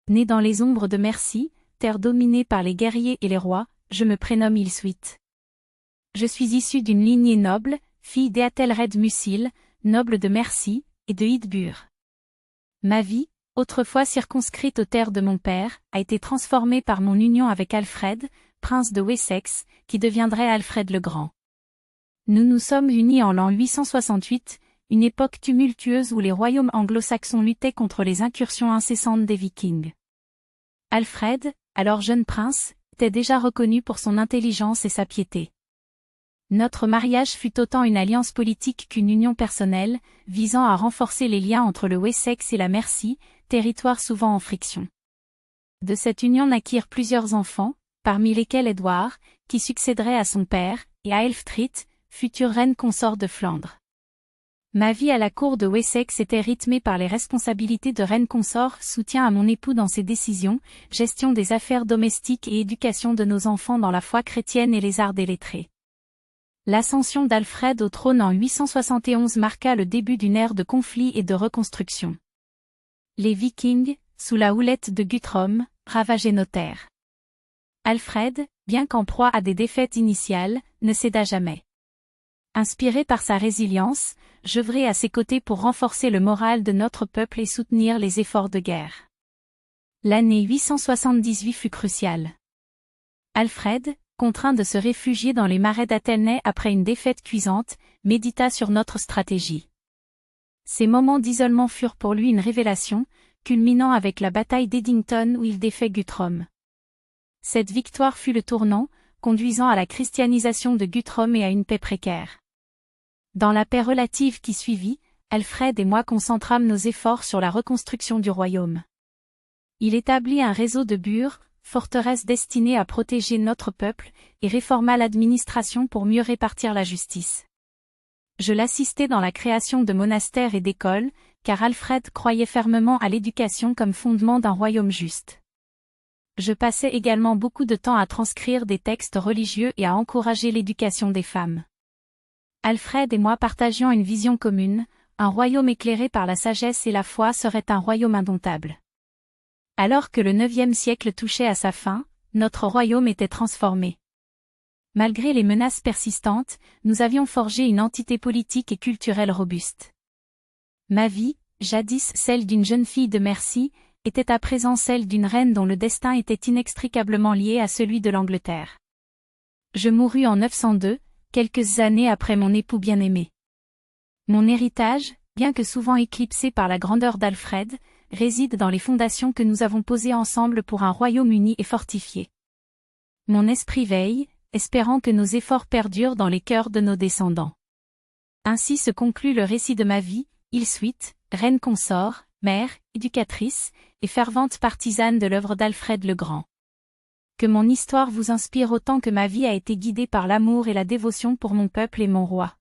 Né dans les ombres de Mercie, terre dominée par les guerriers et les rois, je me prénomme Ilsuit. Je suis issue d'une lignée noble, fille d'Éathelred Musil, noble de Mercie, et de Hidbur. Ma vie, autrefois circonscrite aux terres de mon père, a été transformée par mon union avec Alfred, prince de Wessex, qui deviendrait Alfred le Grand. Nous nous sommes unis en l'an 868, une époque tumultueuse où les royaumes anglo-saxons luttaient contre les incursions incessantes des Vikings. Alfred, alors jeune prince, était déjà reconnu pour son intelligence et sa piété. Notre mariage fut autant une alliance politique qu'une union personnelle, visant à renforcer les liens entre le Wessex et la Mercie, territoire souvent en friction. De cette union naquirent plusieurs enfants, parmi lesquels Édouard, qui succéderait à son père, et à Ælfthryth, future reine consort de Flandre. Ma vie à la cour de Wessex était rythmée par les responsabilités de reine consort, soutien à mon époux dans ses décisions, gestion des affaires domestiques et éducation de nos enfants dans la foi chrétienne et les arts des lettrés. L'ascension d'Alfred au trône en 871 marqua le début d'une ère de conflits et de reconstruction. Les Vikings, sous la houlette de Guthrum, ravageaient nos terres. Alfred, bien qu'en proie à des défaites initiales, ne céda jamais. Inspiré par sa résilience, j'œuvrai à ses côtés pour renforcer le moral de notre peuple et soutenir les efforts de guerre. L'année 878 fut cruciale. Alfred, contraint de se réfugier dans les marais d'Athelney après une défaite cuisante, médita sur notre stratégie. Ces moments d'isolement furent pour lui une révélation, culminant avec la bataille d'Eddington où il défait Guthrum. Cette victoire fut le tournant, conduisant à la christianisation de Guthrum et à une paix précaire. Dans la paix relative qui suivit, Alfred et moi concentrâmes nos efforts sur la reconstruction du royaume. Il établit un réseau de bures, forteresses destinées à protéger notre peuple, et réforma l'administration pour mieux répartir la justice. Je l'assistais dans la création de monastères et d'écoles, car Alfred croyait fermement à l'éducation comme fondement d'un royaume juste. Je passais également beaucoup de temps à transcrire des textes religieux et à encourager l'éducation des femmes. Alfred et moi partagions une vision commune, un royaume éclairé par la sagesse et la foi serait un royaume indomptable. Alors que le IXe siècle touchait à sa fin, notre royaume était transformé. Malgré les menaces persistantes, nous avions forgé une entité politique et culturelle robuste. Ma vie, jadis celle d'une jeune fille de Mercie, était à présent celle d'une reine dont le destin était inextricablement lié à celui de l'Angleterre. Je mourus en 902, quelques années après mon époux bien-aimé. Mon héritage, bien que souvent éclipsé par la grandeur d'Alfred, réside dans les fondations que nous avons posées ensemble pour un royaume uni et fortifié. Mon esprit veille, espérant que nos efforts perdurent dans les cœurs de nos descendants. Ainsi se conclut le récit de ma vie, Ilsuit, reine consort, mère, éducatrice, et fervente partisane de l'œuvre d'Alfred le Grand. Que mon histoire vous inspire autant que ma vie a été guidée par l'amour et la dévotion pour mon peuple et mon roi.